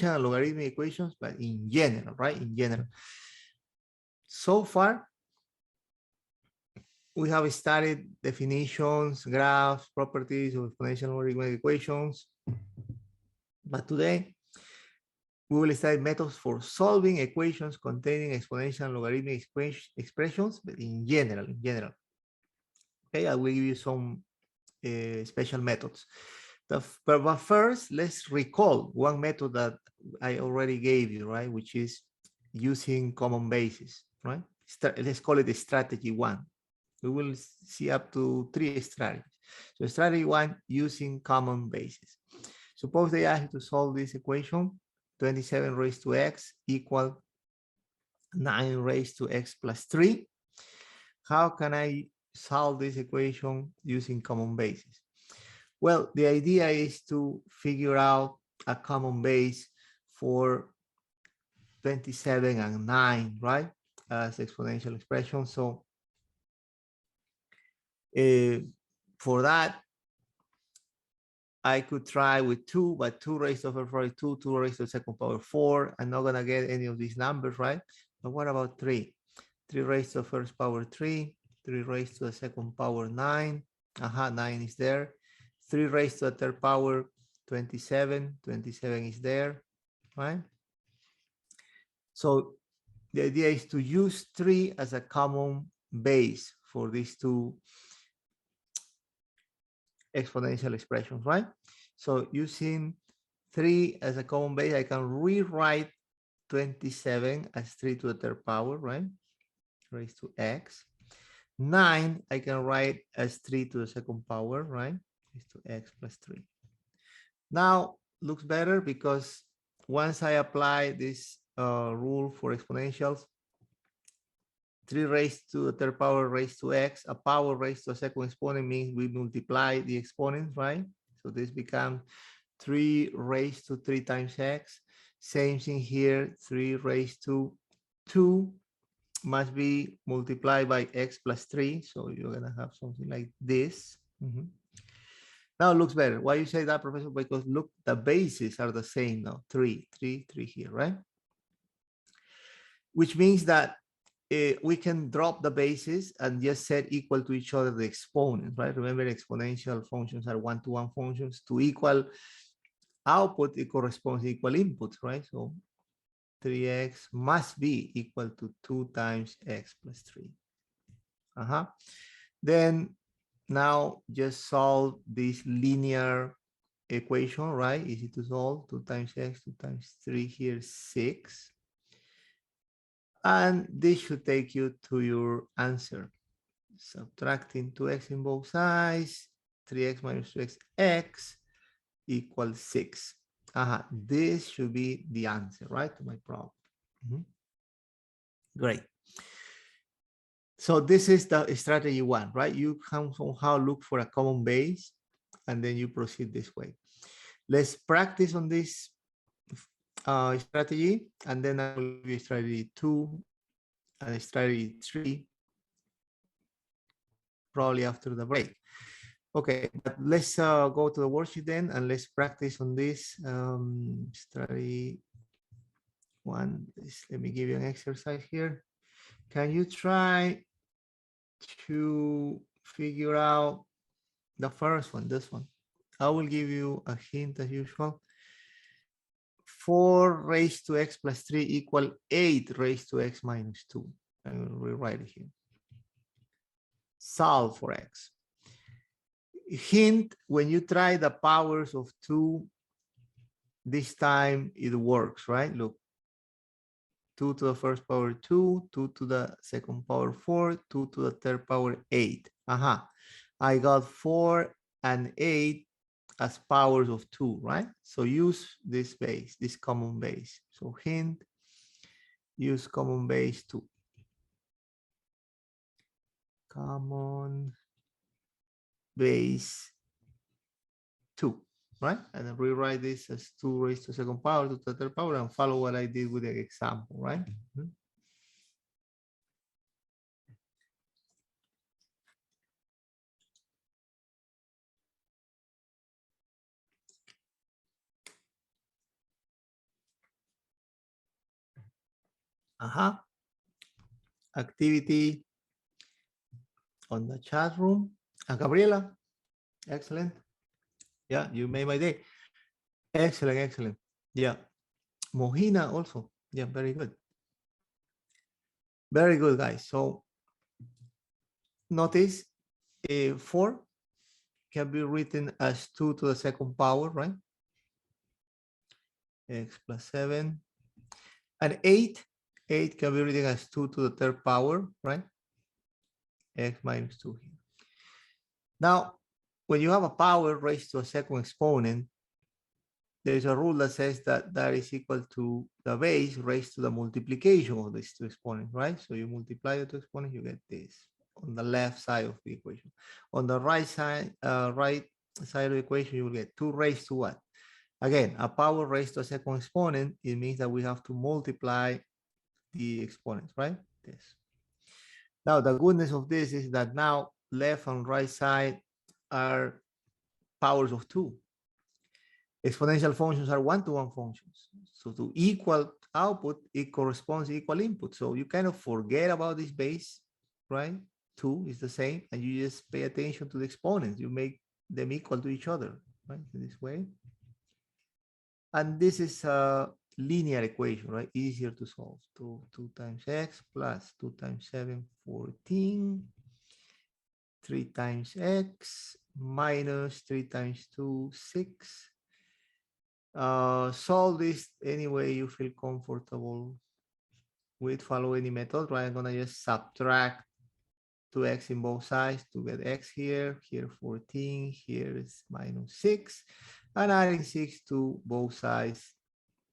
and logarithmic equations, but in general, right? In general. So far, we have studied definitions, graphs, properties of exponential and logarithmic equations. But today, we will study methods for solving equations containing exponential and logarithmic expressions, but in general, Okay, I will give you some special methods. But first, let's recall one method that I already gave you, right? Which is using common bases, right? Let's call it strategy one. We will see up to 3 strategies. So strategy one, using common bases. Suppose they ask you to solve this equation, 27 raised to x equal 9 raised to x plus 3. How can I solve this equation using common bases? Well, the idea is to figure out a common base for 27 and 9, right? As exponential expression. So for that, I could try with 2, but 2 raised to the power 2, 2 raised to the second power 4. I'm not going to get any of these numbers, right? But what about 3? 3 raised to the first power 3, 3 raised to the second power 9. 9 is there. 3 raised to the third power 27. 27 is there, right? So the idea is to use 3 as a common base for these two exponential expressions, right? So using 3 as a common base, I can rewrite 27 as 3 to the third power, right? Raised to x. 9, I can write as 3 to the second power, right? Raised to x plus 3. Now, looks better because once I apply this rule for exponentials, 3 raised to the third power raised to x, a power raised to a second exponent means we multiply the exponents, right? So this becomes 3 raised to 3 times x. Same thing here, 3 raised to 2 must be multiplied by x plus 3. So you're going to have something like this. Now it looks better. Why you say that, Professor? Because look, the bases are the same now. 3 here, right? Which means that we can drop the bases and just set equal to each other the exponents, right? Remember, exponential functions are one-to-one functions. To equal output, it corresponds to equal inputs, right? So 3x must be equal to 2 times x plus 3. Then now just solve this linear equation, right? Easy to solve. 2 times x, 2 times 3 here, 6. And this should take you to your answer. Subtracting 2x in both sides, 3x minus 2x, x equals 6. This should be the answer, right, to my problem. Great. So this is the strategy one, right? You can somehow look for a common base, and then you proceed this way. Let's practice on this strategy, and then I will give you strategy 2 and strategy 3 probably after the break. Okay, but let's go to the worksheet then, and let's practice on this strategy 1. Let me give you an exercise here. Can you try to figure out the first one, this one? I will give you a hint as usual. 4 raised to x plus 3 equal 8 raised to x minus 2. I will rewrite it here. Solve for x. Hint, when you try the powers of 2, this time it works, right? Look, 2 to the first power 2, 2 to the second power 4, 2 to the third power 8. I got 4 and 8 as powers of 2, right? So use this base, this common base. So hint, use common base 2. Common base 2, right? And then rewrite this as 2 raised to the second power to the third power and follow what I did with the example, right? Activity on the chat room. Gabriela, excellent. Yeah, you made my day. Excellent, excellent. Yeah. Mohina also. Yeah, very good. Very good, guys. So notice 4 can be written as 2 to the second power, right? X plus 7. And 8 can be written as 2 to the third power, right? X minus 2 here. Now, when you have a power raised to a second exponent, there's a rule that says that that is equal to the base raised to the multiplication of these two exponents, right? So you multiply the two exponents, you get this on the left side of the equation. On the right side of the equation, you will get 2 raised to what? Again, a power raised to a second exponent, it means that we have to multiply the exponents, right? This. Now, the goodness of this is that now left and right side are powers of 2. Exponential functions are one-to-one functions. So to equal output, it corresponds to equal input. So you kind of forget about this base, right? 2 is the same, and you just pay attention to the exponents. You make them equal to each other, right? In this way. And this is a linear equation, right? Easier to solve. 2 times x plus 2 times 7, 14. 3 times x minus 3 times 2, 6. Solve this any way you feel comfortable with. Follow any method, right? I'm gonna just subtract 2x in both sides to get x here 14, here is minus 6, and adding 6 to both sides,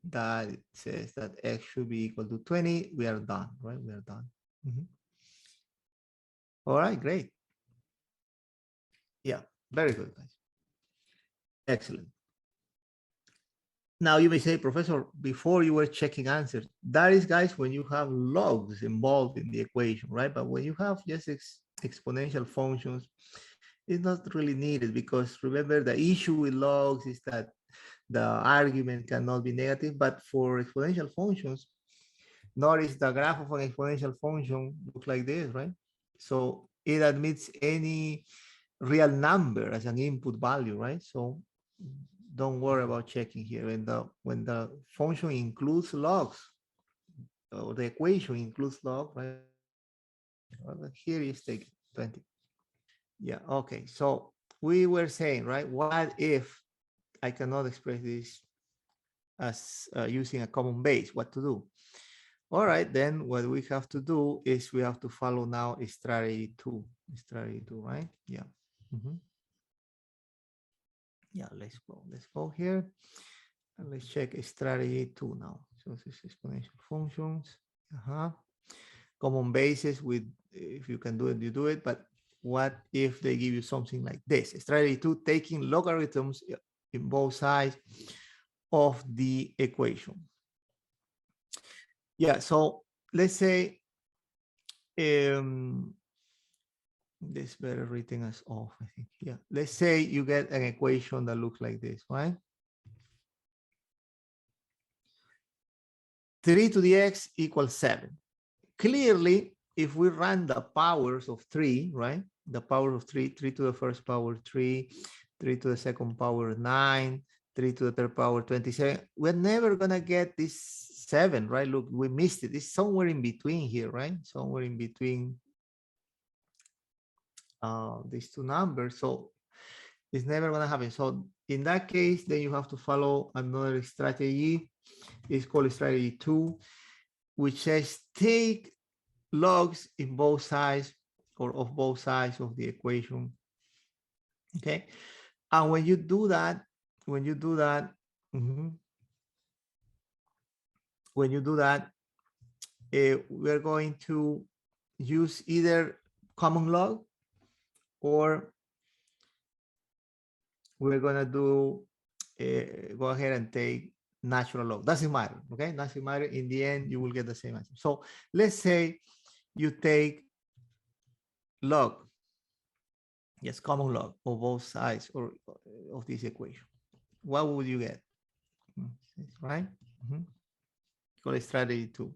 that it says that x should be equal to 20. We are done, right? We are done. All right, great. Yeah, very good, guys. Excellent. Now you may say, Professor, before you were checking answers. That is, guys, when you have logs involved in the equation, right? But when you have just exponential functions, it's not really needed, because remember, the issue with logs is that the argument cannot be negative. But for exponential functions, notice the graph of an exponential function looks like this, right? So it admits any real number as an input value, right? So don't worry about checking here. When the function includes logs, or the equation includes log, right? Here is take 20. Yeah, okay. So we were saying, right? What if I cannot express this as using a common base? What to do? All right, then what we have to do is we have to follow now strategy 2. Strategy 2, right? Yeah. Yeah, let's go here. And let's check strategy 2 now. So this is exponential functions. Common bases with, if you can do it, you do it. But what if they give you something like this? Strategy 2, taking logarithms in both sides of the equation. Yeah, so let's say this better written as off, I think. Yeah, let's say you get an equation that looks like this, right? 3 to the x equals 7. Clearly, if we run the powers of 3, right? The power of 3, 3 to the first power 3, 3 to the second power 9, 3 to the third power 27. We're never gonna get this 7, right? Look, we missed it. It's somewhere in between here, right? Somewhere in between these two numbers. So it's never gonna happen. So in that case, then you have to follow another strategy. It's called strategy 2, which says take logs in both sides, or of both sides of the equation. Okay, and when you do that, we're going to use either common log, or we're gonna do go ahead and take natural log. Doesn't matter. Okay, doesn't matter. In the end, you will get the same answer. So let's say you take log, yes, common log of both sides or of this equation. What would you get? Right? Call it strategy 2.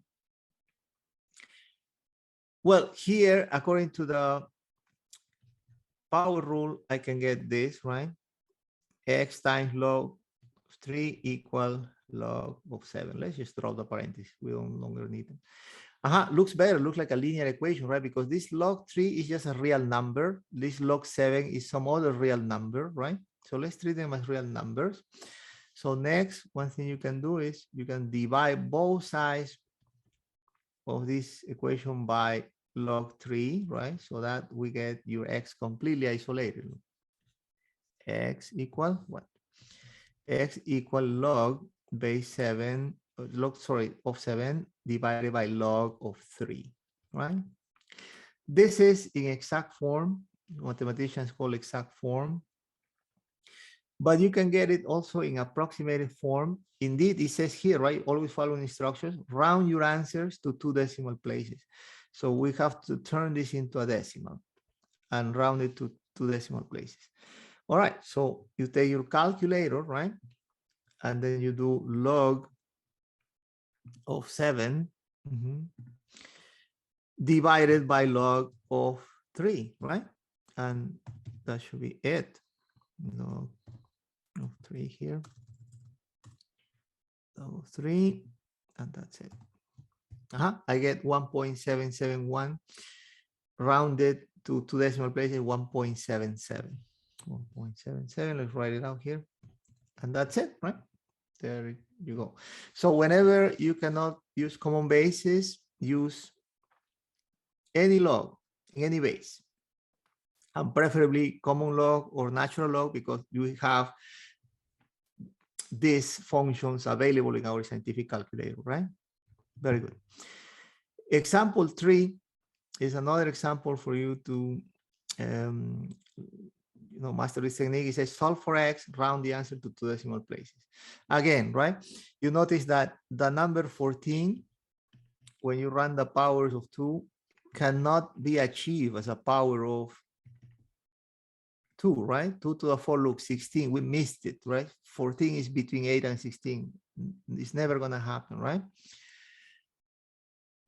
Well, here, according to the power rule, I can get this, right? X times log 3 equal log of 7. Let's just drop the parentheses. We don't longer need them. Looks better, looks like a linear equation, right? Because this log 3 is just a real number. This log 7 is some other real number, right? So let's treat them as real numbers. So next, one thing you can do is you can divide both sides of this equation by log 3, right? So that we get your x completely isolated. X equal what? X equal log base 7, of 7 divided by log of 3, right? This is in exact form. Mathematicians call exact form. But you can get it also in approximated form. Indeed, it says here, right? Always following instructions, round your answers to 2 decimal places. So we have to turn this into a decimal and round it to 2 decimal places. All right, so you take your calculator, right? And then you do log of 7 divided by log of 3, right? And that should be it. Log of 3 here. Log of 3, and that's it. I get 1.771 rounded to 2 decimal places, 1.77. 1.77, let's write it out here. And that's it, right? There you go. So whenever you cannot use common bases, use any log in any base, and preferably common log or natural log, because you have these functions available in our scientific calculator, right? Very good. Example 3 is another example for you to master this technique. It says solve for x, round the answer to 2 decimal places. Again, right? You notice that the number 14, when you run the powers of 2, cannot be achieved as a power of 2, right? 2 to the 4 looks 16. We missed it, right? 14 is between 8 and 16. It's never going to happen, right?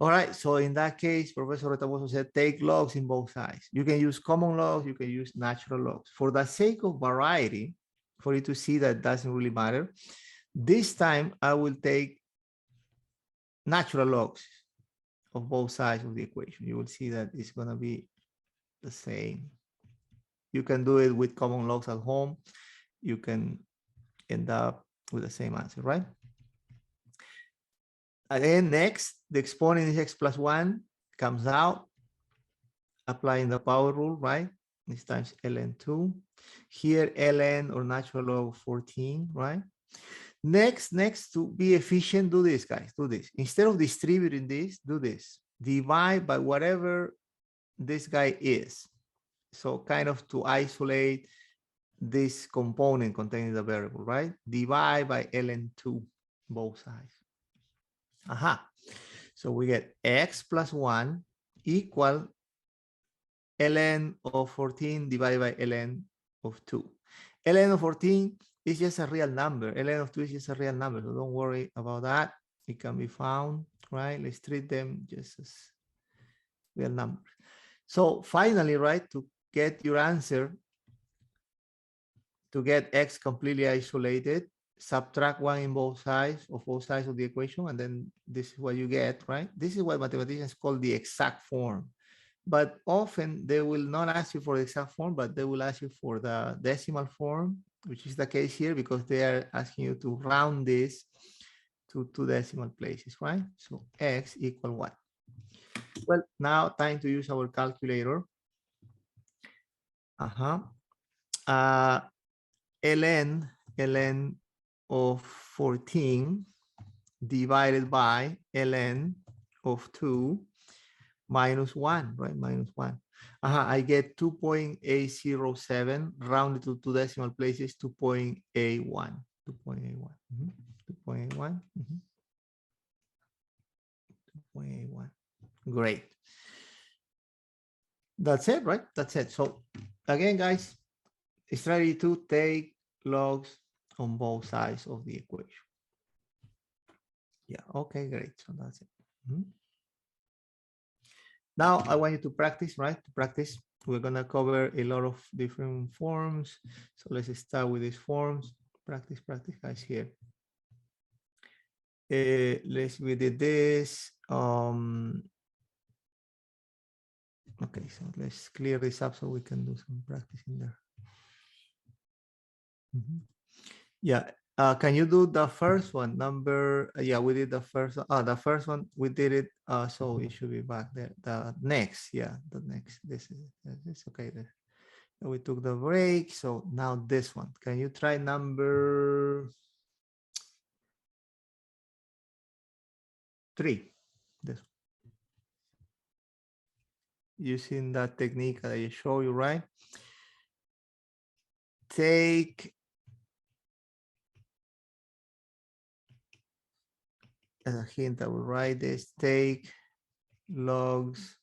All right, so in that case, Professor Retamoso said, take logs in both sides. You can use common logs, you can use natural logs. For the sake of variety, for you to see that doesn't really matter, this time I will take natural logs of both sides of the equation. You will see that it's going to be the same. You can do it with common logs at home. You can end up with the same answer, right? Again, next, the exponent is x plus 1, comes out, applying the power rule, right? This times ln 2. Here, ln or natural log of 14, right? Next, to be efficient, do this, guys, do this. Instead of distributing this, do this. Divide by whatever this guy is. So kind of to isolate this component containing the variable, right? Divide by ln 2, both sides. So we get x plus 1 equal ln of 14 divided by ln of 2. ln of 14 is just a real number. ln of 2 is just a real number, so don't worry about that. It can be found, right? Let's treat them just as real numbers. So finally, right, to get your answer, to get x completely isolated, subtract 1 in both sides of the equation, and then this is what you get, right? This is what mathematicians call the exact form. But often they will not ask you for the exact form, but they will ask you for the decimal form, which is the case here because they are asking you to round this to 2 decimal places, right? So x equal what? Well, now time to use our calculator. ln of 14 divided by ln of 2 minus 1, right? Minus 1. I get 2.807 rounded to 2 decimal places, 2.81. 2.81. 2.81. 2.81. Great. That's it, right? That's it. So again, guys, strategy 2, take logs on both sides of the equation. Yeah, okay, great. So that's it. Now I want you to practice, right? To practice. We're gonna cover a lot of different forms. So let's start with these forms. Practice, practice, guys, here. We did this. Okay, so let's clear this up so we can do some practice in there. Yeah. Can you do the first one? Yeah, we did the first. The first one we did it. So it should be back there. The next, yeah, the next. This is okay. We took the break. So now this one. Can you try number 3? This one. Using that technique that I show you, right? Take as a hint, I will write this. Take logs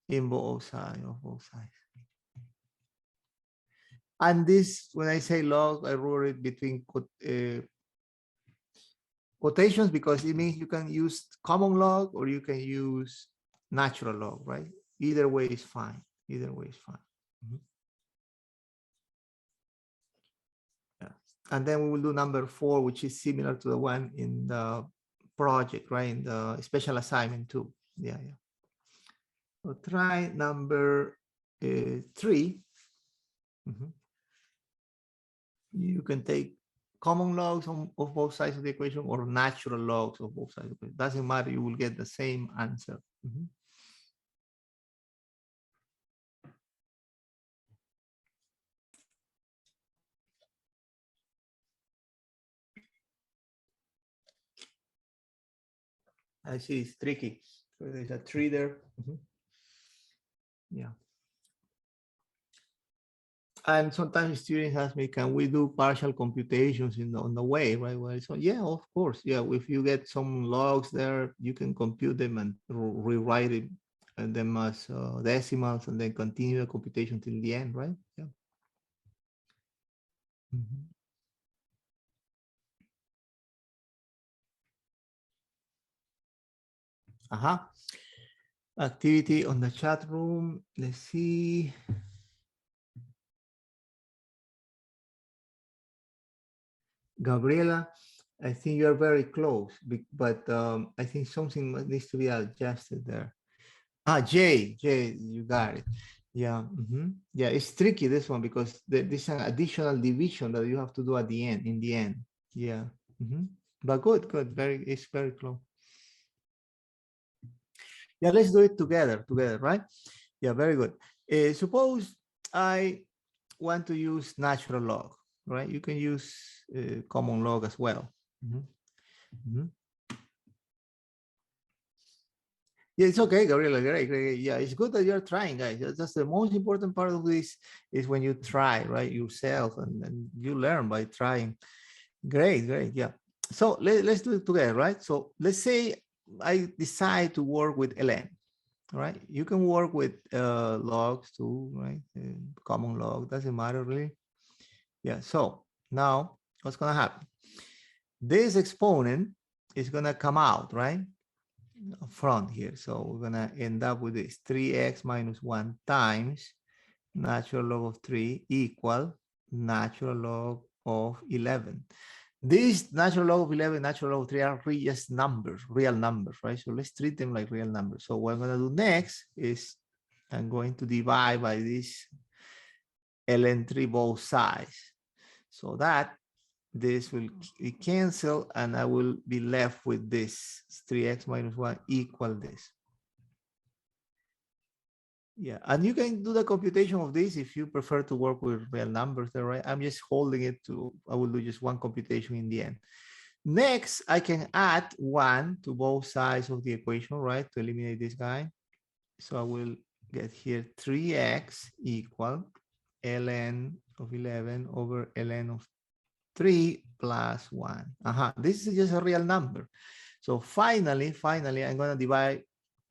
in both sides of both sides. And this, when I say log, I wrote it between quotations because it means you can use common log or you can use natural log, right? Either way is fine. Either way is fine. Yeah. And then we will do number 4, which is similar to the one in the project, right? In the special assignment too. Yeah, yeah. So try number 3. You can take common logs of both sides of the equation or natural logs of both sides of the equation. Doesn't matter, you will get the same answer. I see it's tricky. So there's a 3 there. Yeah. And sometimes students ask me, can we do partial computations on the way, right? Well, so yeah, of course. Yeah, if you get some logs there, you can compute them and rewrite it and them as decimals and then continue the computation till the end, right? Yeah. Activity on the chat room. Let's see. Gabriela, I think you're very close, but I think something needs to be adjusted there. Jay, you got it. Yeah, yeah, it's tricky, this one, because there's an additional division that you have to do at the end, in the end. Yeah, but good, it's very close. Yeah, let's do it together, right? Yeah, very good. Suppose I want to use natural log, right? You can use common log as well. Yeah, it's okay, Gabriela. Great. Yeah, it's good that you're trying, guys. That's the most important part of this is when you try, right, yourself, and you learn by trying. Great. Yeah. So let's do it together, right? So let's say I decide to work with ln, right? You can work with logs too, right? Common log, doesn't matter really. Yeah, so now what's gonna happen? This exponent is gonna come out, right? Front here. So we're gonna end up with this 3x minus 1 times natural log of 3 equal natural log of 11. These natural log of 11, natural log of 3 are just numbers, real numbers, right? So let's treat them like real numbers. So what I'm gonna do next is I'm going to divide by this ln3 both sides. So that this will be canceled and I will be left with this 3x minus 1 equal this. Yeah, and you can do the computation of this if you prefer to work with real numbers there, right? I'm just holding it to, I will do just one computation in the end. Next, I can add 1 to both sides of the equation, right? To eliminate this guy. So I will get here 3x equal ln of 11 over ln of 3 plus 1. This is just a real number. So finally, I'm going to divide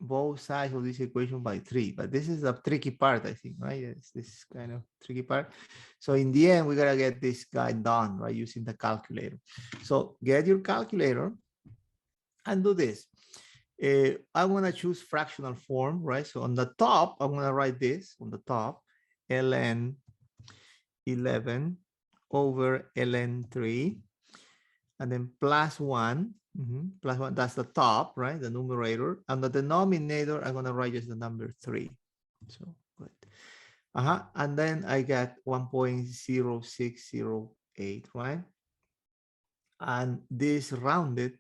both sides of this equation by 3. But this is a tricky part, I think, right? It's this kind of tricky part. So in the end, we got to get this guy done, right? Using the calculator. So get your calculator and do this. I'm going to choose fractional form, right? So on the top, I'm going to write this on the top, ln 11 over ln 3, and then plus 1, plus 1, that's the top, right? The numerator. And the denominator, I'm going to write just the number 3. So good. And then I got 1.0608, right? And this rounded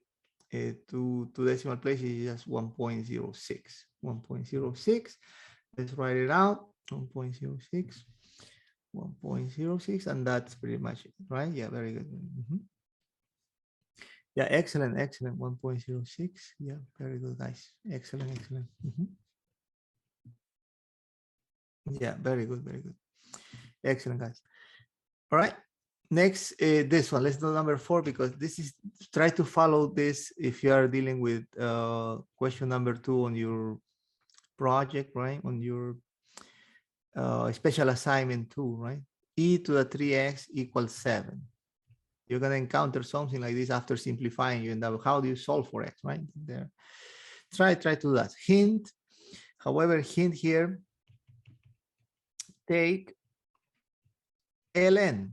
to decimal places is just 1.06. 1.06. Let's write it out. 1.06. 1.06, and that's pretty much it, right? Yeah, very good. Yeah, excellent, excellent. 1.06. Yeah, very good, guys. Excellent, excellent. Yeah, very good, very good. Excellent, guys. All right. Next, this one. Let's do number 4, because this is, try to follow this if you are dealing with question number 2 on your project, right? On your special assignment 2, right? E to the 3x equals 7. You're going to encounter something like this after simplifying. You end up, how do you solve for x, right? There. Try to do that. Hint, however, hint here, take ln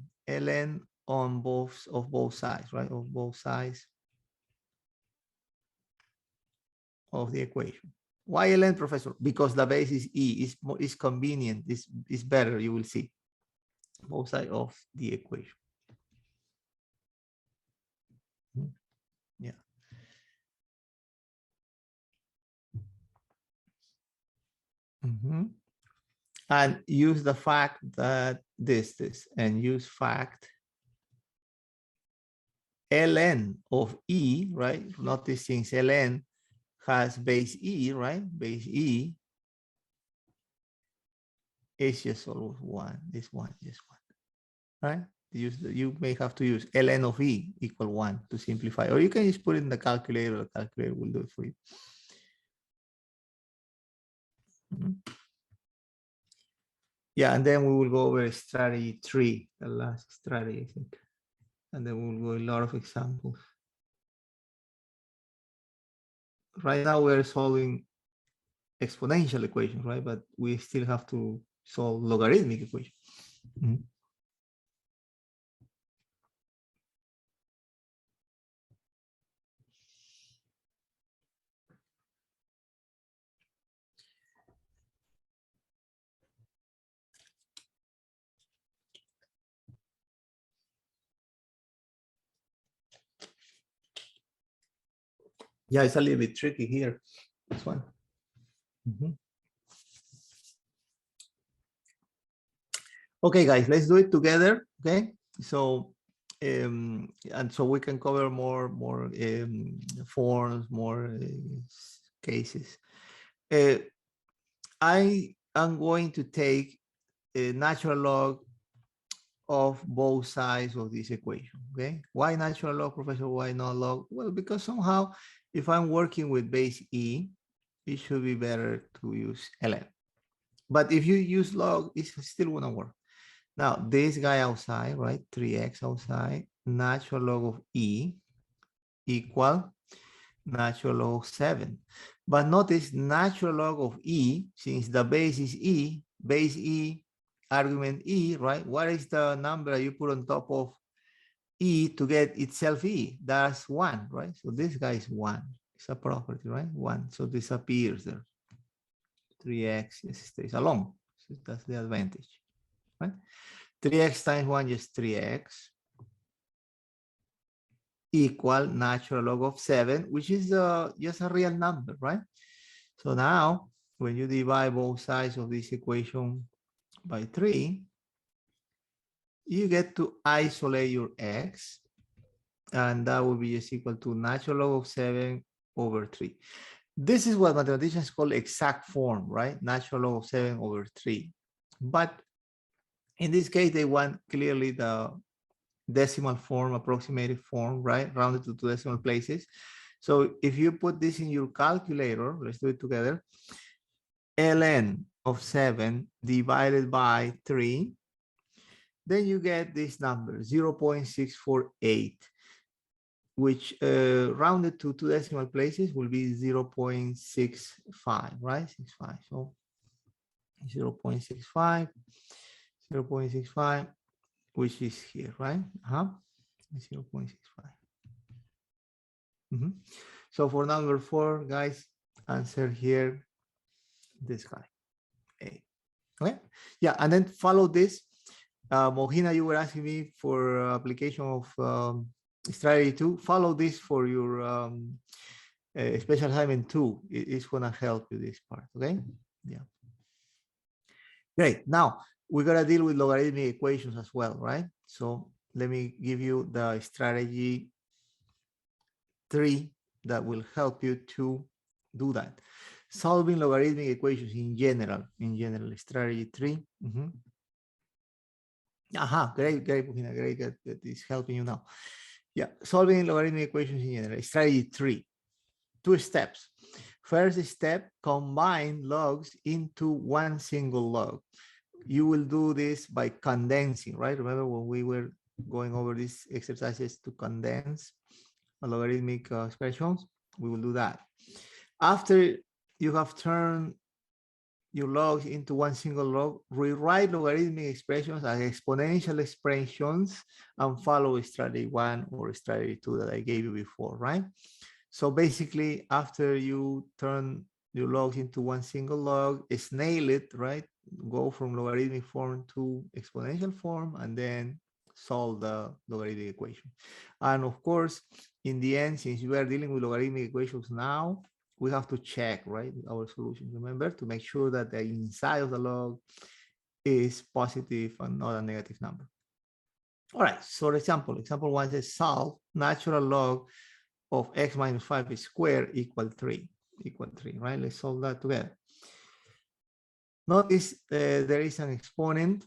on both sides, right? Of both sides of the equation. Why ln, professor? Because the base is e, is convenient, is better, you will see. Both sides of the equation. Yeah. And use the fact that this, and use fact ln of e, right? Notice since ln has base e, right? Base e is just always 1. This one, just 1, right? You may have to use ln of e equal 1 to simplify, or you can just put it in the calculator. The calculator will do it for you. Yeah, and then we will go over strategy 3, the last strategy, I think. And then we'll go a lot of examples. Right now we're solving exponential equations, right? But we still have to solve logarithmic equations. Yeah, it's a little bit tricky here, this one. Okay, guys, let's do it together. Okay, so and so we can cover more forms, more cases. I am going to take a natural log of both sides of this equation. Okay, why natural log, professor? Why not log? Well, because somehow if I'm working with base e, it should be better to use ln. But if you use log, it still won't work. Now, this guy outside, right? 3x outside, natural log of e equal natural log of 7. But notice natural log of e, since the base is e, base e, argument e, right? What is the number you put on top of e to get itself e? That's 1, right? So this guy is 1. It's a property, right? 1. So this appears there. 3x stays alone. So that's the advantage, right? 3x times 1 is 3x equal natural log of 7, which is just a real number, right? So now, when you divide both sides of this equation by 3, you get to isolate your x, and that will be just equal to natural log of 7 over 3. This is what mathematicians call exact form, right? Natural log of 7 over 3. But in this case, they want clearly the decimal form, approximated form, right? Rounded to 2 decimal places. So if you put this in your calculator, let's do it together. ln of 7 divided by 3, then you get this number, 0.648. which rounded to 2 decimal places will be 0.65, right? 65. So 0.65, 0.65, which is here, right? 0.65. So for number 4, guys, answer here this guy. A. Okay. Yeah, and then follow this. Mohina, you were asking me for application of strategy 2. Follow this for your special assignment 2. It's gonna help you this part. Okay. Yeah. Great. Now we're gonna deal with logarithmic equations as well, right? So let me give you the strategy 3 that will help you to do that. Solving logarithmic equations in general, strategy 3. Great, great, that is helping you now. Yeah, solving logarithmic equations in general, strategy 3. 2 steps. First step, combine logs into one single log. You will do this by condensing, right? Remember when we were going over these exercises to condense logarithmic expressions? We will do that. After you have turned your logs into one single log, rewrite logarithmic expressions as exponential expressions and follow strategy 1 or strategy 2 that I gave you before, right? So basically, after you turn your logs into one single log, snail it, right? Go from logarithmic form to exponential form and then solve the logarithmic equation. And of course, in the end, since we are dealing with logarithmic equations now, we have to check, right, our solution. Remember to make sure that the inside of the log is positive and not a negative number. All right, so example 1 says solve natural log of x minus 5 squared equal 3, right? Let's solve that together. Notice there is an exponent.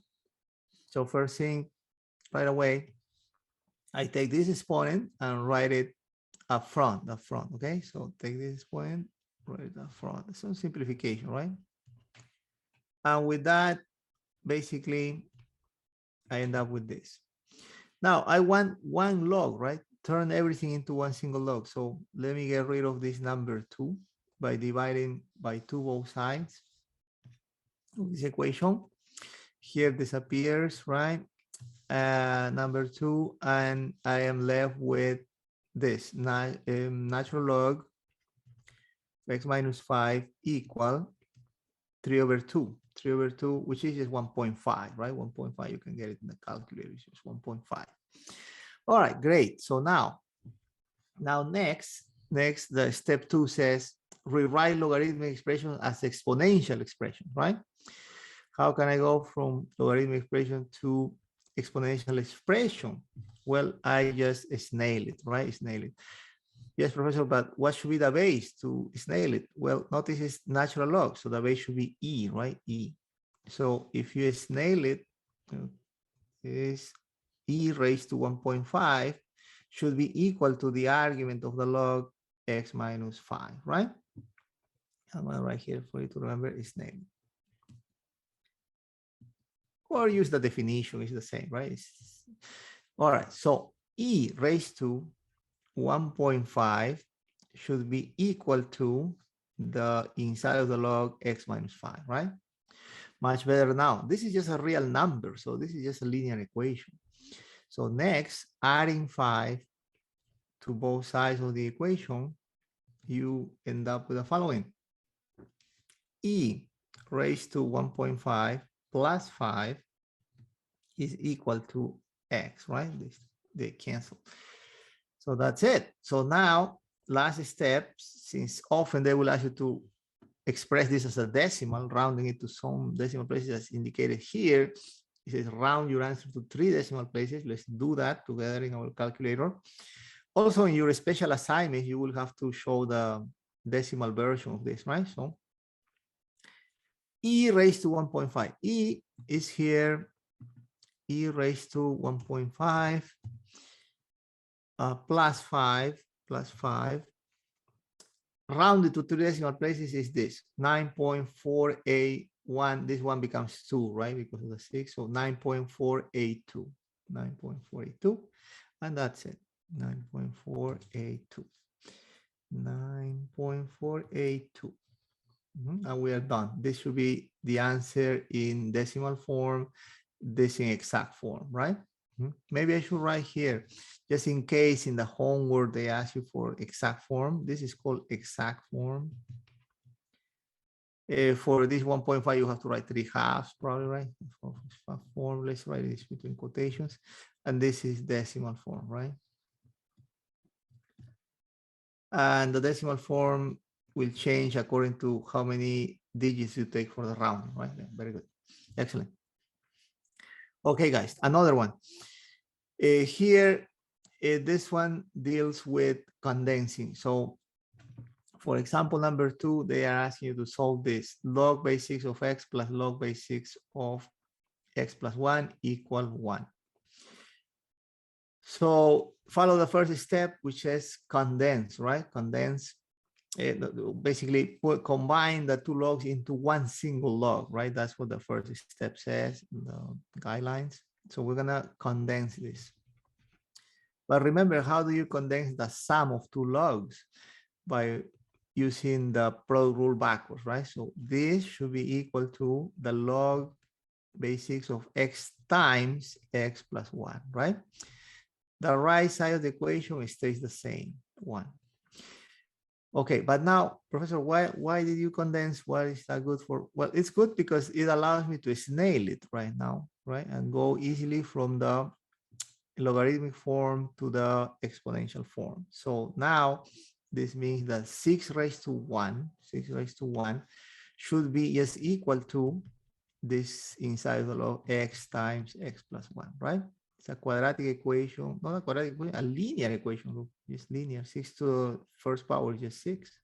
So first thing, right away, I take this exponent and write it up front, okay? So take this exponent, write it up front. It's some simplification, right? And with that, basically, I end up with this. Now, I want one log, right? Turn everything into one single log. So let me get rid of this number 2 by dividing by 2 both sides of this equation. Here disappears, right? Number 2, and I am left with this natural log x minus 5 equal 3 over 2, which is just 1.5, right? 1.5, you can get it in the calculator, it's just 1.5. All right, great. So now next, the step 2 says rewrite logarithmic expression as exponential expression, right? How can I go from logarithmic expression to exponential expression? Well, I just snail it, right? Snail it. Yes, professor, but what should be the base to snail it? Well, notice it's natural log, so the base should be e, right? E. So if you snail it, is e raised to 1.5 should be equal to the argument of the log x minus 5, right? I'm gonna write here for you to remember snail. Or use the definition, it's the same, right? All right, so e raised to 1.5 should be equal to the inside of the log x minus 5, right? Much better now. This is just a real number, so this is just a linear equation. So next, adding 5 to both sides of the equation, you end up with the following. E raised to 1.5 plus 5 is equal to x, right? They cancel. So that's it. So now, last step, since often they will ask you to express this as a decimal, rounding it to some decimal places as indicated here. It says round your answer to 3 decimal places. Let's do that together in our calculator. Also, in your special assignment, you will have to show the decimal version of this, right? So e raised to 1.5. E is here, e raised to 1.5 plus 5, rounded to 3 decimal places is this, 9.481. This one becomes 2, right? Because of the 6, so 9.482, 9.482, and that's it. 9.482. 9.482. And we are done. This should be the answer in decimal form, this in exact form, right? Maybe I should write here, just in case in the homework they ask you for exact form. This is called exact form. For this 1.5, you have to write 3/2, probably, right? For form, let's write this between quotations. And this is decimal form, right? And the decimal form will change according to how many digits you take for the rounding, right? Very good. Excellent. Okay, guys, another one. Here, this one deals with condensing. So, for example, number 2, they are asking you to solve this. Log base 6 of x plus log base 6 of x plus 1 equal 1. So follow the first step, which says condense, right? Condense. Basically combine the two logs into one single log, right? That's what the first step says in the guidelines. So we're gonna condense this. But remember, how do you condense the sum of two logs? By using the product rule backwards, right? So this should be equal to the log base 6 of x times x plus 1, right? The right side of the equation stays the same, 1. Okay, but now, Professor, why did you condense? Why is that good for? Well, it's good because it allows me to snail it right now, right? And go easily from the logarithmic form to the exponential form. So now this means that 6 raised to 1 should be just equal to this inside the log x times x plus 1, right? It's a quadratic equation, not a quadratic equation, a linear equation. Look, just linear. 6 to the first power is just 6.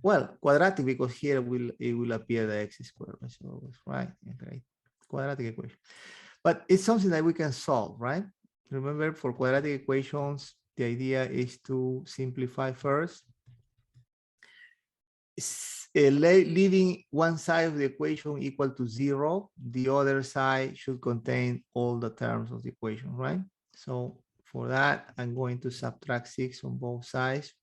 Well, quadratic because here it will appear the x squared. So it's right. Okay. Quadratic equation. But it's something that we can solve, right? Remember, for quadratic equations, the idea is to simplify first. Leaving one side of the equation equal to 0, the other side should contain all the terms of the equation, right? So for that, I'm going to subtract 6 on both sides.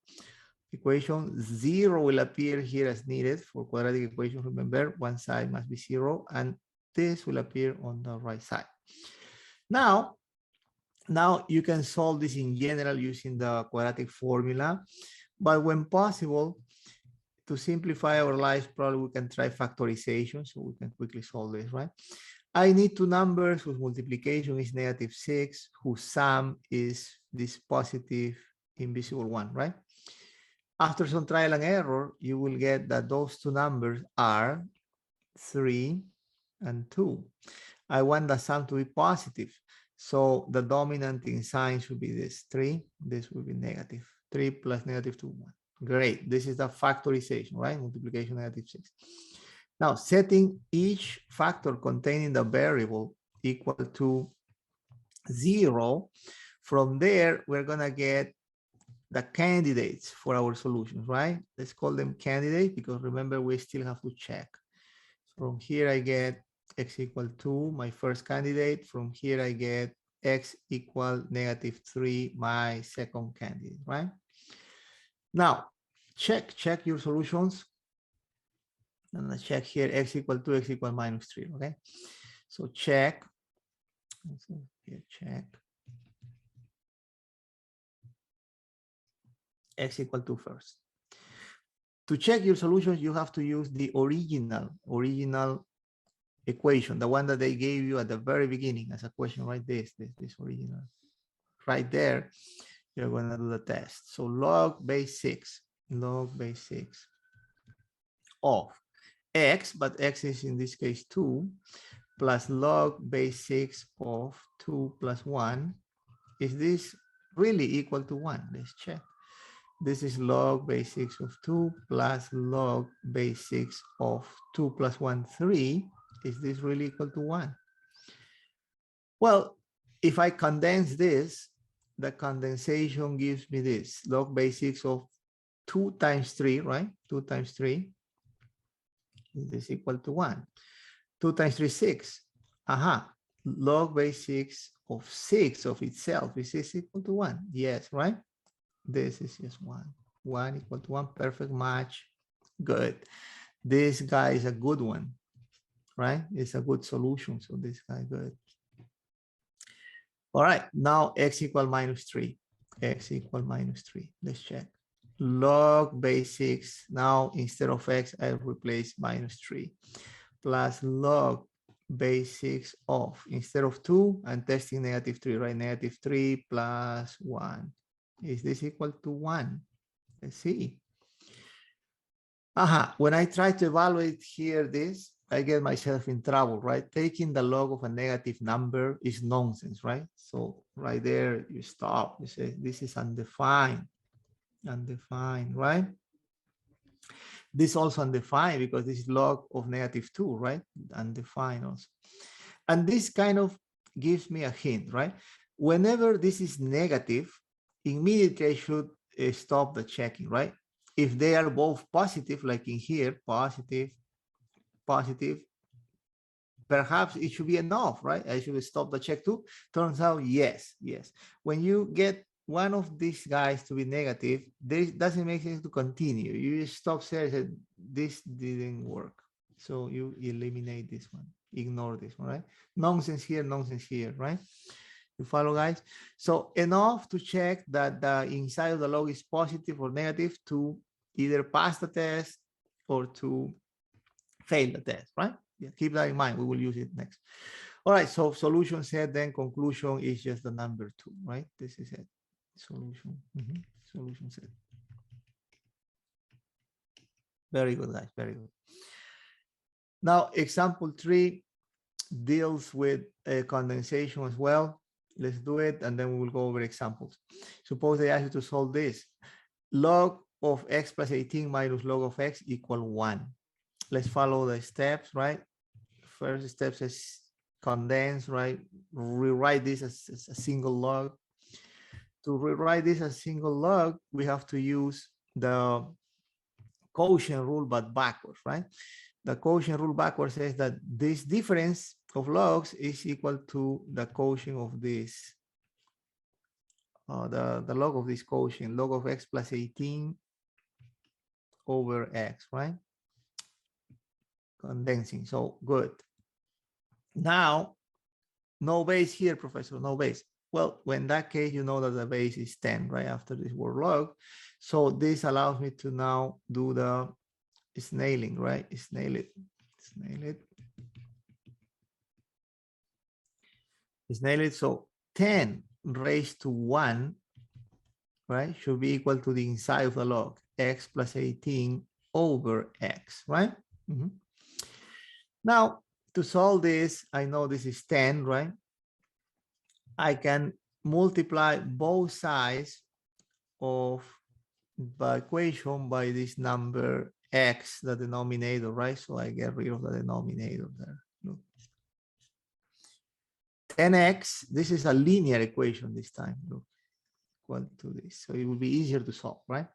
Equation 0 will appear here as needed for quadratic equation. Remember, one side must be 0, and this will appear on the right side. Now you can solve this in general using the quadratic formula, but when possible, to simplify our lives, probably we can try factorization, so we can quickly solve this, right? I need two numbers whose multiplication is -6, whose sum is this positive invisible one, right? After some trial and error, you will get that those two numbers are 3 and 2. I want the sum to be positive. So the dominant in sign should be this 3. This will be negative. 3 plus -2, 1. Great. This is the factorization, right? Multiplication -6. Now, setting each factor containing the variable equal to 0. From there, we're going to get the candidates for our solutions, right? Let's call them candidates because remember, we still have to check. From here, I get x equal 2, my first candidate. From here, I get x equal -3, my second candidate, right? Now, check your solutions. And let's check here, x equal 2, x equal -3, okay? So check. Here, check. X equal 2 first. To check your solutions, you have to use the original equation, the one that they gave you at the very beginning as a question, right? This original. Right there, you're going to do the test. So log base 6 of x, but x is in this case 2, plus log base 6 of 2 plus 1. Is this really equal to 1? Let's check. This is log base 6 of 2 plus log base 6 of 2 plus 1, 3. Is this really equal to 1? Well, if I condense this, the condensation gives me this log base 6 of 2 times 3, right? 2 times 3 is this equal to 1. 2 times 3, 6. Log base 6 of 6 of itself. Is this equal to 1? Yes, right? This is just 1. 1 equal to 1, perfect match. Good. This guy is a good one, right? It's a good solution. So this guy, good. All right, now x equal minus 3. X equal minus 3. Let's check. Log base 6. Now, instead of x, I replace minus 3. Plus log base 6 of. Instead of 2, I'm testing negative 3, right? Negative 3 plus 1. Is this equal to 1? Let's see. When I try to evaluate here this, I get myself in trouble, right? Taking the log of a negative number is nonsense, right? So right there, you stop. You say, this is undefined. Undefined, right? This also undefined because this is log of negative 2, right? Undefined also. And this kind of gives me a hint, right? Whenever this is negative, immediately I should stop the checking, right? If they are both positive, like in here, positive, positive, perhaps it should be enough, right? I should stop the check too. Turns out, yes, yes. When you get one of these guys to be negative, this doesn't make sense to continue. You just stop there and say, this didn't work. So you eliminate this one, ignore this one, right? Nonsense here, right? You follow, guys? So enough to check that the inside of the log is positive or negative to either pass the test or to fail the test, right? Yeah, keep that in mind. We will use it next. All right, so solution set, then conclusion is just the number 2, right? This is it. Solution. Solution set. Very good, guys. Very good. Now, example 3 deals with condensation as well. Let's do it, and then we will go over examples. Suppose they ask you to solve this. Log of x plus 18 minus log of x equal 1. Let's follow the steps, right? First step is condense, right? Rewrite this as a single log. To rewrite this as a single log, we have to use the quotient rule, but backwards, right? The quotient rule backwards says that this difference of logs is equal to the quotient of this, the log of this quotient, log of x plus 18 over x, right? Condensing, so good. Now, no base here, professor, no base. Well, in that case, you know that the base is 10, right, after this word log. So this allows me to now do the snailing, right? Snail it, snail it. Snail it, so 10 raised to 1, right, should be equal to the inside of the log, x plus 18 over x, right? Now, to solve this, I know this is 10, right? I can multiply both sides of the equation by this number x, the denominator, right? So I get rid of the denominator there. Look. 10x, this is a linear equation this time, look, equal to this. So it will be easier to solve, right?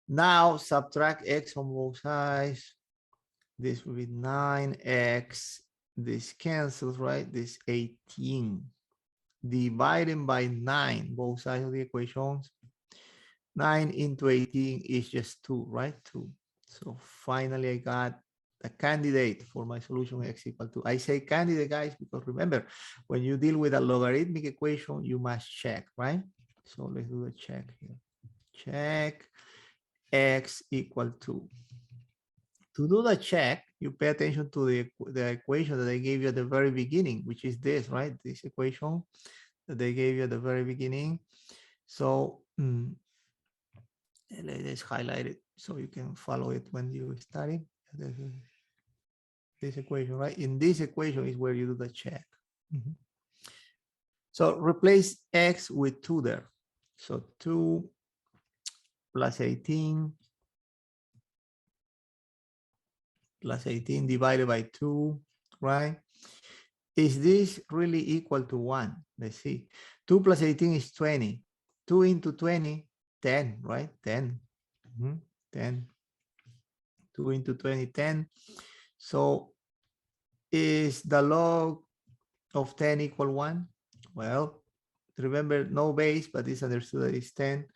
Now subtract x on both sides. This will be 9x. This cancels, right? This 18. Dividing by 9, both sides of the equations. 9 into 18 is just 2, right? 2. So finally, I got a candidate for my solution x equal to. I say candidate, guys, because remember, when you deal with a logarithmic equation, you must check, right? So let's do the check here. Check x equal to. To do the check, you pay attention to the equation that I gave you at the very beginning, which is this, right? This equation that they gave you at the very beginning. So let's highlight it so you can follow it when you study. This equation, right? In this equation is where you do the check. So replace x with 2 there. So 2 plus 18 plus 18 divided by 2, right? Is this really equal to 1? Let's see. 2 plus 18 is 20. 2 into 20, 10, right? 10. 10. 2 into 20, 10. So is the log of 10 equal 1? Well, remember no base, but it's understood that it's 10.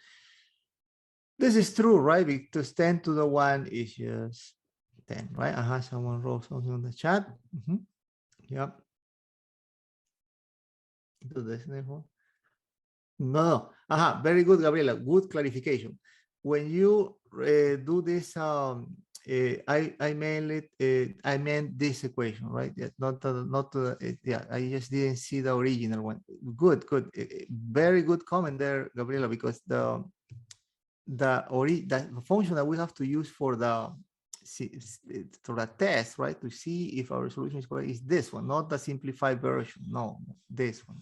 This is true, right? Because 10 to the 1 is just 10, right? Someone wrote something on the chat. Yep. Do this next. No. Very good, Gabriela. Good clarification. When you do this, I meant this equation, right? Yeah, yeah. I just didn't see the original one. Good. Very good comment there, Gabriela, because the function that we have to use for the test, right, to see if our solution is correct, is this one, not the simplified version. No, this one.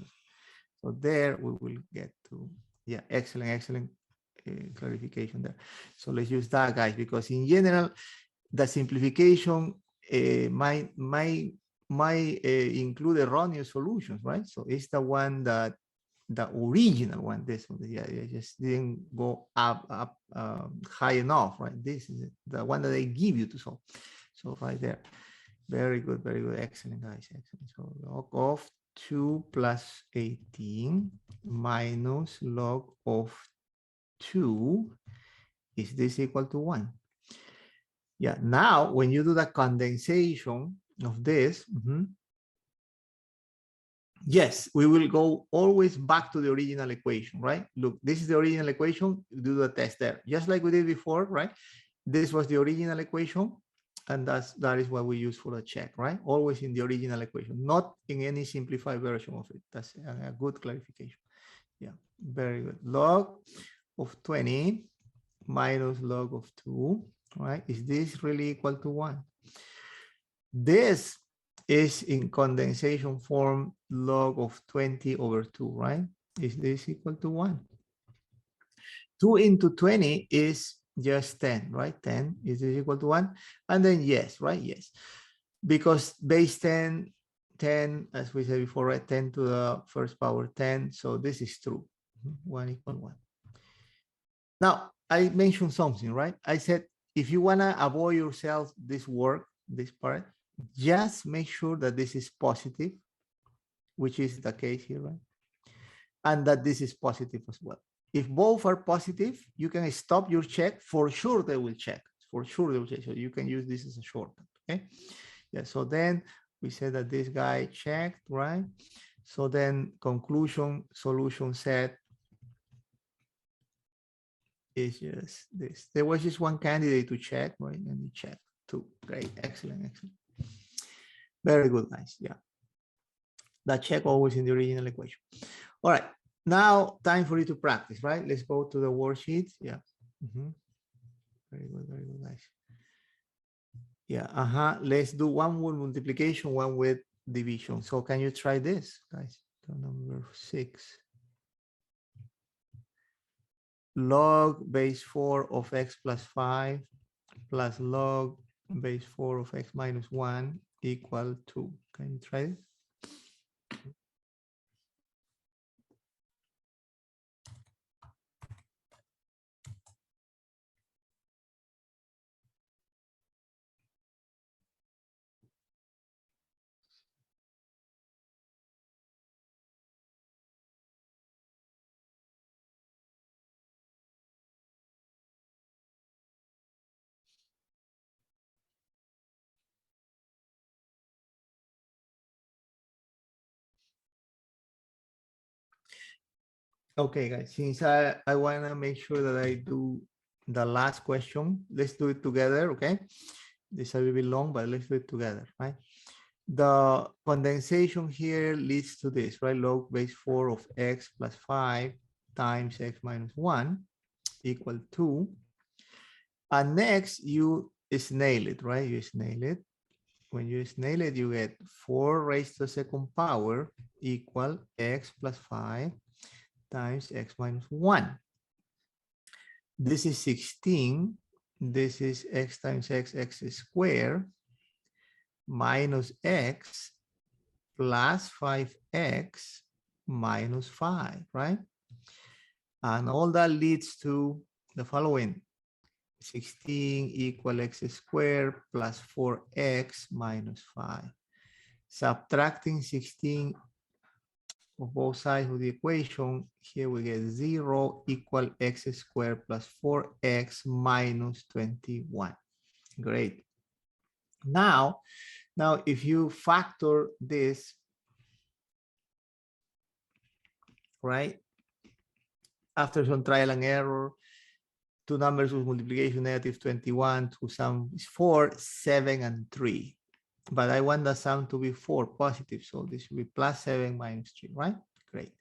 So there we will get to, yeah, excellent clarification there. So let's use that, guys, because in general, the simplification might include erroneous solutions, right? So it's the one that the original one, this one, yeah, it just didn't go up high enough, right? This is the one that they give you to solve. So right there, very good, excellent, guys, excellent. So log of 2 plus 18 minus log of 2, is this equal to 1? Yeah, now when you do the condensation of this, yes, we will go always back to the original equation, right? Look, this is the original equation. Do the test there, just like we did before, right? This was the original equation, and that is what we use for the check, right? Always in the original equation, not in any simplified version of it. That's a good clarification. Yeah, very good. Log of 20 minus log of 2, right? Is this really equal to 1? This is in condensation form log of 20 over 2, right? Is this equal to 1? 2 into 20 is just 10, right? 10, is this equal to 1? And then yes, right? Yes. Because base 10, as we said before, right? 10 to the first power 10. So this is true. 1 equal 1. Now, I mentioned something, right? I said, if you want to avoid yourself this work, this part, just make sure that this is positive, which is the case here, right? And that this is positive as well. If both are positive, you can stop your check. For sure, they will check. For sure, they will check. So you can use this as a shortcut, okay? Yeah, so then we said that this guy checked, right? So then conclusion, solution set is just this. There was just one candidate to check, right? And we checked two. Great, excellent. Very good, guys. Yeah. That check always in the original equation. All right. Now, time for you to practice, right? Let's go to the worksheet. Yeah. Very good, guys. Yeah. Let's do one with multiplication, one with division. So can you try this, guys? Number 6. Log base 4 of x plus 5 plus log base 4 of x minus 1 equal to. Can you try this? Okay, guys, since I want to make sure that I do the last question, let's do it together, okay? This is a little bit long, but let's do it together, right? The condensation here leads to this, right? Log base 4 of x plus 5 times x minus 1 equal to. And next, you snail it, right? You snail it. When you snail it, you get 4 raised to the second power equal x plus 5 times x minus 1. This is 16. This is x times x squared minus x plus 5x minus 5, right? And all that leads to the following. 16 equal x squared plus 4x minus 5. Subtracting 16 of both sides of the equation, here we get 0 equal x squared plus 4x minus 21. Great. Now if you factor this, right, after some trial and error, two numbers with multiplication negative 21 to sum is 4, 7, and 3. But I want the sum to be 4 positive, so this will be plus 7 minus 3, right? Great.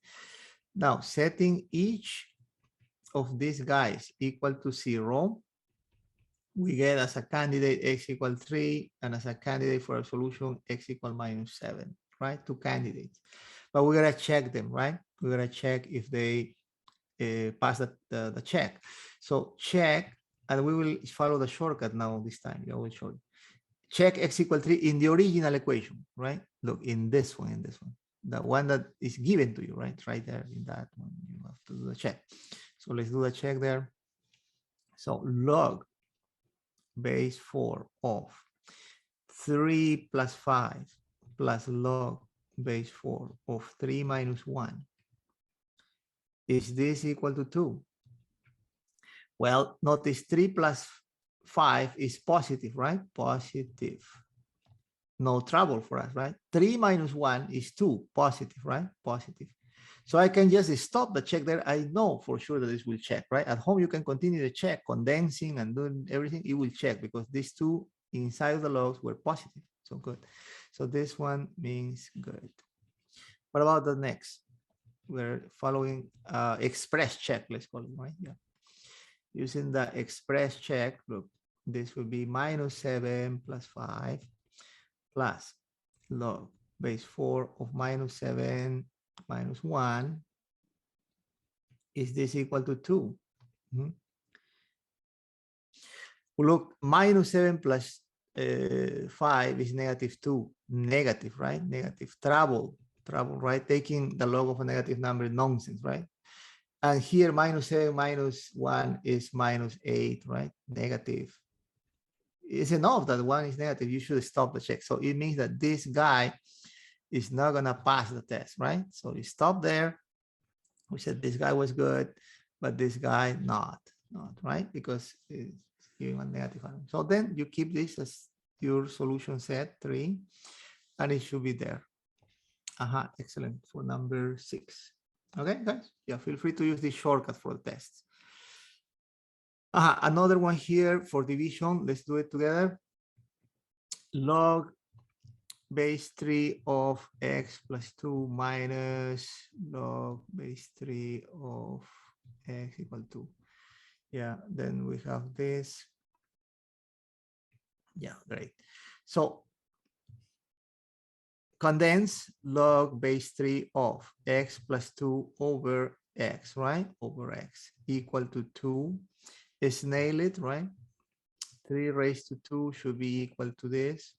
Now, setting each of these guys equal to 0, we get as a candidate x equal 3, and as a candidate for a solution x equal minus 7, right? Two candidates. But we're gonna check them, right? We're gonna check if they pass the check. So check, and we will follow the shortcut now this time. I will show you. Check x equal 3 in the original equation, right? Look, in this one, the one that is given to you, right? Right there in that one, you have to do the check. So let's do the check there. So log base 4 of 3 plus 5 plus log base 4 of 3 minus 1. Is this equal to 2? Well, notice 3 plus 5 is positive, right? Positive. No trouble for us, right? 3 minus 1 is 2, positive, right? Positive. So I can just stop the check there. I know for sure that this will check, right? At home, you can continue the check, condensing and doing everything. It will check because these two inside of the logs were positive. So good. So this one means good. What about the next? We're following express check, let's call it, right? Yeah. Using the express check, look, this will be minus 7 plus 5 plus log base 4 of minus 7 minus 1. Is this equal to 2? Look, minus 7 plus 5 is negative 2. Negative, right? Negative. Trouble, right? Taking the log of a negative number, nonsense, right? And here, minus 7 minus 1 is minus 8, right? Negative. It's enough that 1 is negative. You should stop the check. So it means that this guy is not going to pass the test, right? So you stop there. We said this guy was good, but this guy not, right? Because it's giving a negative value. So then you keep this as your solution set 3, and it should be there. Excellent for number 6. Okay, guys? Yeah, feel free to use this shortcut for the test. Another one here for division. Let's do it together. Log base 3 of x plus 2 minus log base 3 of x equal to. Yeah, then we have this. Yeah, great. So condense log base 3 of x plus 2 over x, right? Over x equal to 2. Snail it, right? 3 raised to 2 should be equal to this.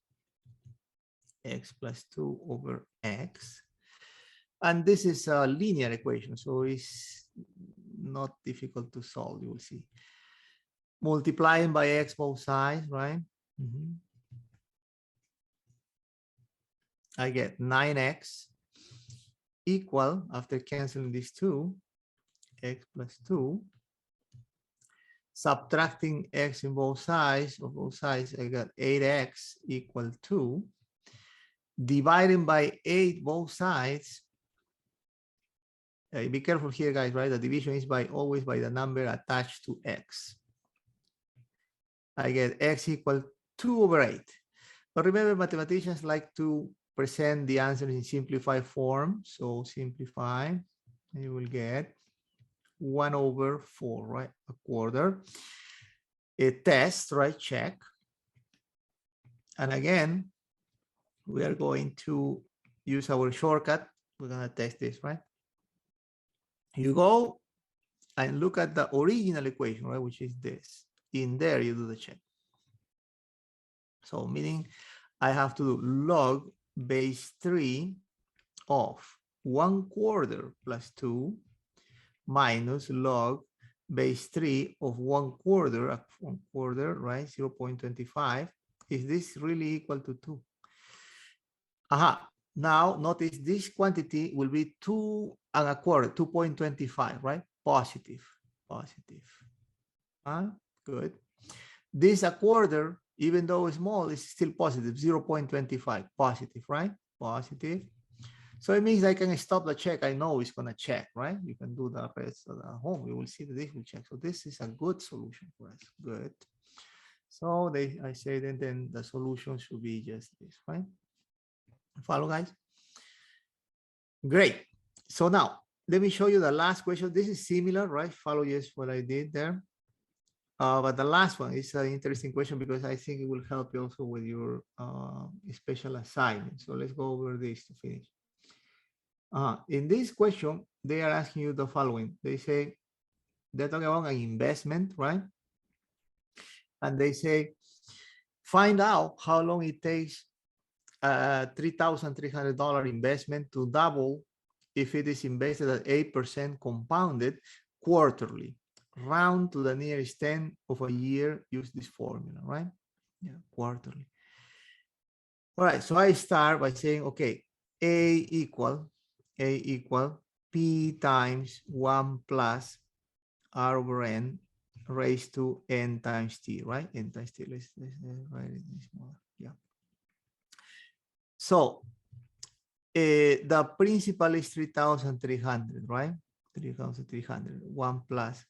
X plus 2 over x. And this is a linear equation, so it's not difficult to solve, you will see. Multiplying by x both sides, right? I get 9x equal, after canceling these two, x plus 2. Subtracting x in both sides, I got 8x equal to. Dividing by 8 both sides. Be careful here, guys, right? The division is always by the number attached to x. I get x equal 2 over 8. But remember, mathematicians like to present the answers in simplified form. So simplify, and you will get 1 over 4, right? A quarter. A test, right? Check. And again, we are going to use our shortcut. We're going to test this, right? You go and look at the original equation, right? Which is this. In there, you do the check. So meaning I have to do log base 3 of 1/4 plus 2 minus log base 3 of 1/4, right? 0.25. Is this really equal to 2? Aha. Now notice this quantity will be 2 1/4, 2.25, right? Positive, positive. Good. This 1/4, even though small, is still positive, 0.25, positive, right? Positive. So it means I can stop the check. I know it's going to check, right? You can do the rest at home. You will see that this will check. So this is a good solution for us. Good. So I say that then the solution should be just this, right? Follow, guys? Great. So now let me show you the last question. This is similar, right? Follow just what I did there. But the last one is an interesting question because I think it will help you also with your special assignment. So let's go over this to finish. In this question, they are asking you the following. They say, they're talking about an investment, right? And they say, find out how long it takes a $3,300 investment to double if it is invested at 8% compounded quarterly. Round to the nearest 10 of a year, use this formula, right? Yeah, quarterly. All right, so I start by saying, okay, A equal P times 1 plus R over N raised to N times T, right? N times T, let's write it in smaller, yeah. So the principal is 3,300, right? 3,300, 1 plus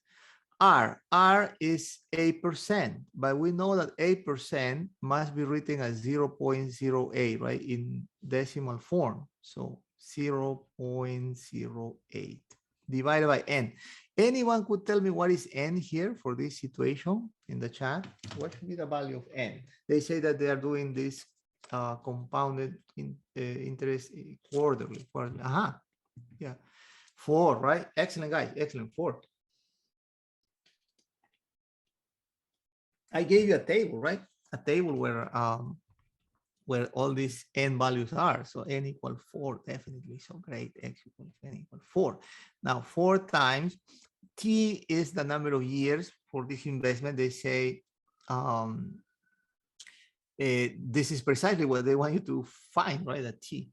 R. R is 8%, but we know that 8% must be written as 0.08, right? In decimal form. So 0.08 divided by N. Anyone could tell me what is N here for this situation in the chat? What should be the value of N? They say that they are doing this compounded interest quarterly. Aha, yeah, 4, right? Excellent, guys, excellent, 4. I gave you a table, right? A table where all these N values are. So N equal 4, definitely. So great, X equals N equal 4. Now 4 times T is the number of years for this investment. They say this is precisely what they want you to find, right? The T.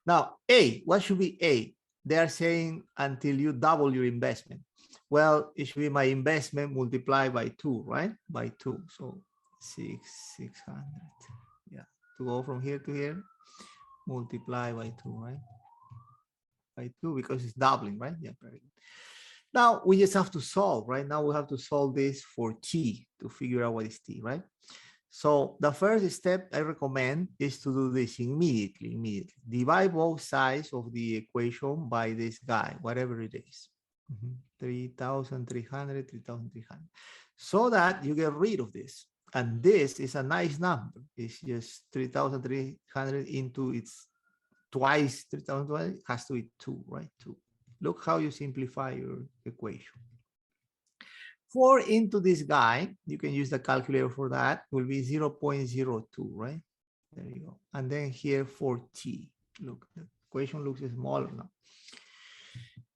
Now A, what should be A? They are saying until you double your investment. Well, it should be my investment multiplied by 2, right? By 2. So 600. Yeah. To go from here to here, multiply by 2, right? By 2 because it's doubling, right? Yeah, very good. Now we just have to solve, right? Now we have to solve this for T to figure out what is T, right? So the first step I recommend is to do this immediately. Divide both sides of the equation by this guy, whatever it is. 3,300, 3,300. So that you get rid of this. And this is a nice number. It's just 3,300 into its twice 3,000 has to be 2, right? 2. Look how you simplify your equation. 4 into this guy, you can use the calculator for that, will be 0.02, right? There you go. And then here for T. Look, the equation looks smaller now.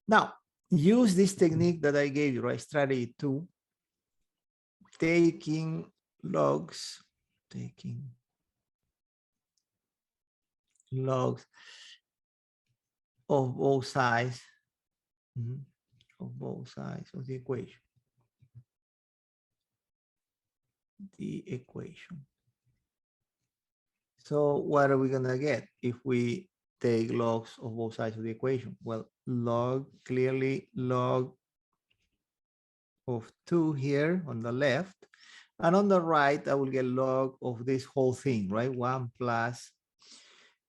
Now, use this technique that I gave you, right? Strategy 2. Taking logs of both sides of the equation. So what are we gonna get if we take logs of both sides of the equation? Well, clearly log of 2 here on the left, and on the right I will get log of this whole thing, right? 1 plus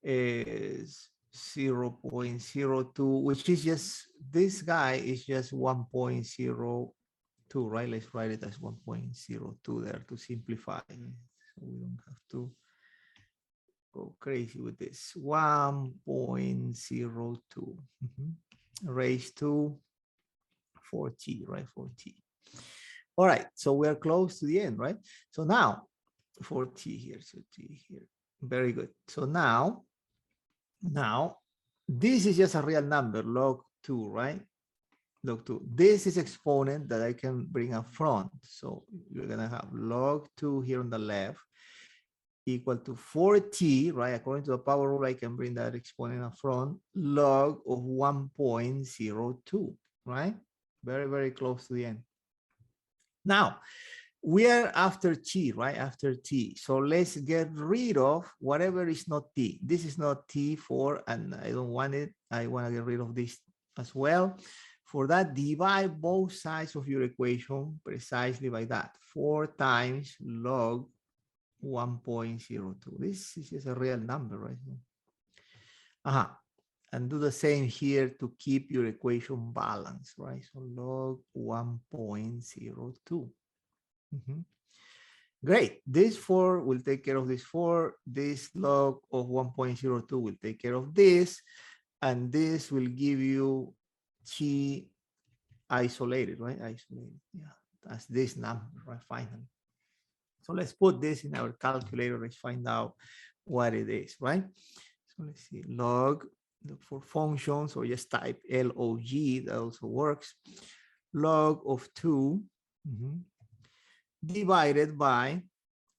is 0.02, which is just, this guy is just 1.02, right? Let's write it as 1.02 there to simplify, so we don't have to go crazy with this. 1.02 raised to 4t, right? 4t. All right, so we are close to the end, right? So now 4t here, so t here. Very good. So now this is just a real number, log 2, right? Log 2. This is exponent that I can bring up front. So you're gonna have log 2 here on the left equal to 4t, right? According to the power rule, I can bring that exponent up front, log of 1.02, right? Very, very close to the end. Now, we are after t, right? After t. So let's get rid of whatever is not t. This is not t4, and I don't want it. I want to get rid of this as well. For that, divide both sides of your equation precisely by that. 4 times log 1.02. This is just a real number, right? And do the same here to keep your equation balanced, right? So log 1.02. Great. This 4 will take care of this 4. This log of 1.02 will take care of this. And this will give you t isolated, right? Isolated. Yeah, that's this number, right? Finally. So let's put this in our calculator. Let's find out what it is, right? So let's see. Log for functions, or just type log. That also works. Log of 2. Divided by,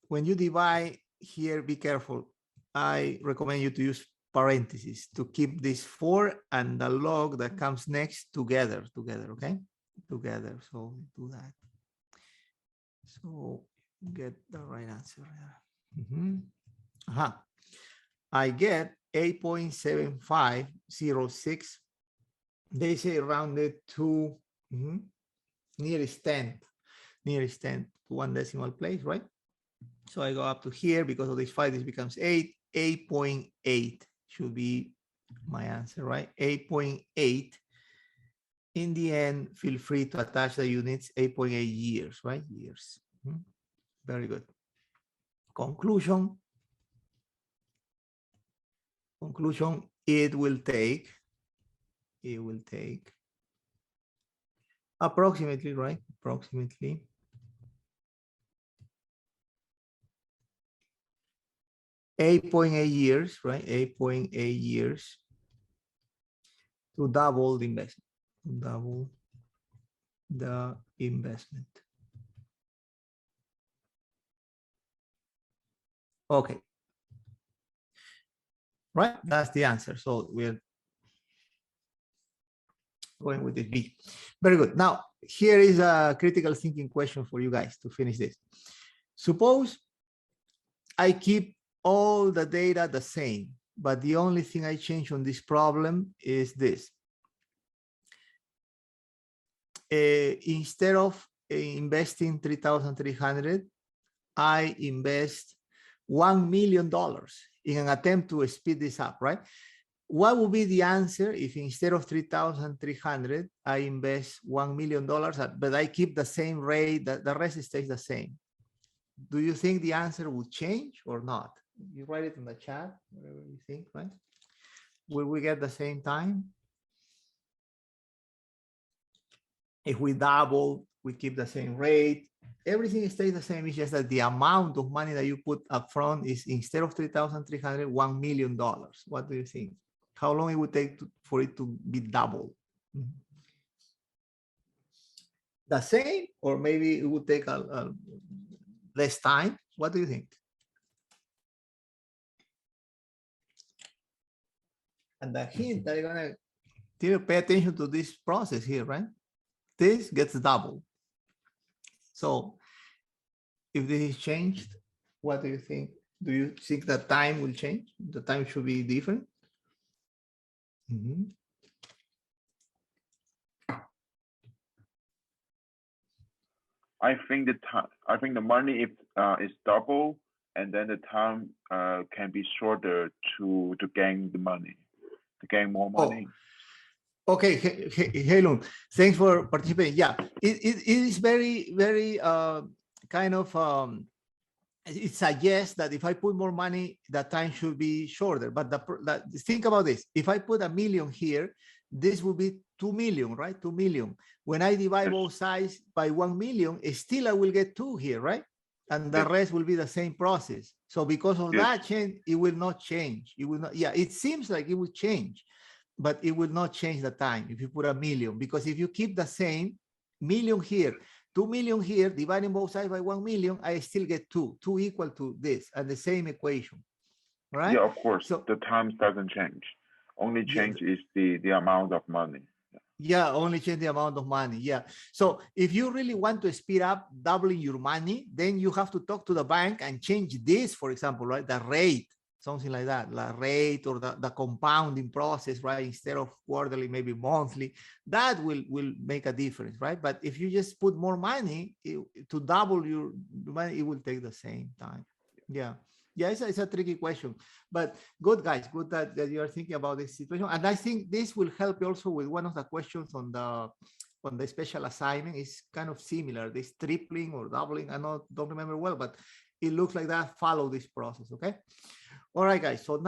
when you divide here, be careful. I recommend you to use parentheses to keep this 4 and the log that comes next together, okay? Together, so do that. So get the right answer. I get 8.7506. They say rounded to nearest 10. Nearest 10 to 1 decimal place, right? So I go up to here. Because of this 5, this becomes 8. 8.8 should be my answer, right? 8.8. In the end, feel free to attach the units. 8.8 years, right? Years. Very good. Conclusion. Conclusion, it will take approximately, right? Approximately 8.8 years, right? 8.8 years to double the investment. Double the investment. Okay. Right, that's the answer. So we're going with this B. Very good. Now, here is a critical thinking question for you guys to finish this. Suppose I keep all the data the same, but the only thing I change on this problem is this. Instead of investing 3,300, I invest $1 million in an attempt to speed this up, right? What would be the answer if instead of 3,300, I invest $1 million, but I keep the same rate, that the rest stays the same? Do you think the answer would change or not? You write it in the chat, whatever you think, right? Will we get the same time? If we double, we keep the same rate. Everything stays the same. It's just that the amount of money that you put up front is, instead of 3,300, $1 million. What do you think? How long it would take for it to be doubled? The same, or maybe it would take a less time? What do you think? And the hint that you're gonna pay attention to this process here, right? This gets doubled. So if this is changed, what do you think? Do you think the time will change? The time should be different? I think the time, I think the money is double, and then the time can be shorter to gain the money, to gain more money. Oh. Okay, hey, Lun, thanks for participating. Yeah, it is very, very kind of, it suggests that if I put more money, the time should be shorter. But think about this. If I put $1 million here, this will be 2 million, right? 2 million. When I divide both sides by 1 million, still I will get 2 here, right? And the rest will be the same process. So because of that change, it will not change. It will not. Yeah, it seems like it will change, but it will not change the time if you put $1 million. Because if you keep the same million here, 2 million here, dividing both sides by 1 million, I still get 2 equal to this, and the same equation. All right? Yeah, of course. So the times doesn't change. Only change is the amount of money. yeah, only change the amount of money. Yeah. So if you really want to speed up doubling your money, then you have to talk to the bank and change this, for example, right? The rate, something like that, the rate or the compounding process, right? Instead of quarterly, maybe monthly, that will make a difference, right? But if you just put more money to double your money, it will take the same time. Yeah. Yeah, it's a tricky question, but good, guys, good that you are thinking about this situation. And I think this will help you also with one of the questions on the special assignment. Is kind of similar, this tripling or doubling. I don't remember well, but it looks like that. Follow this process, okay? All right, guys. So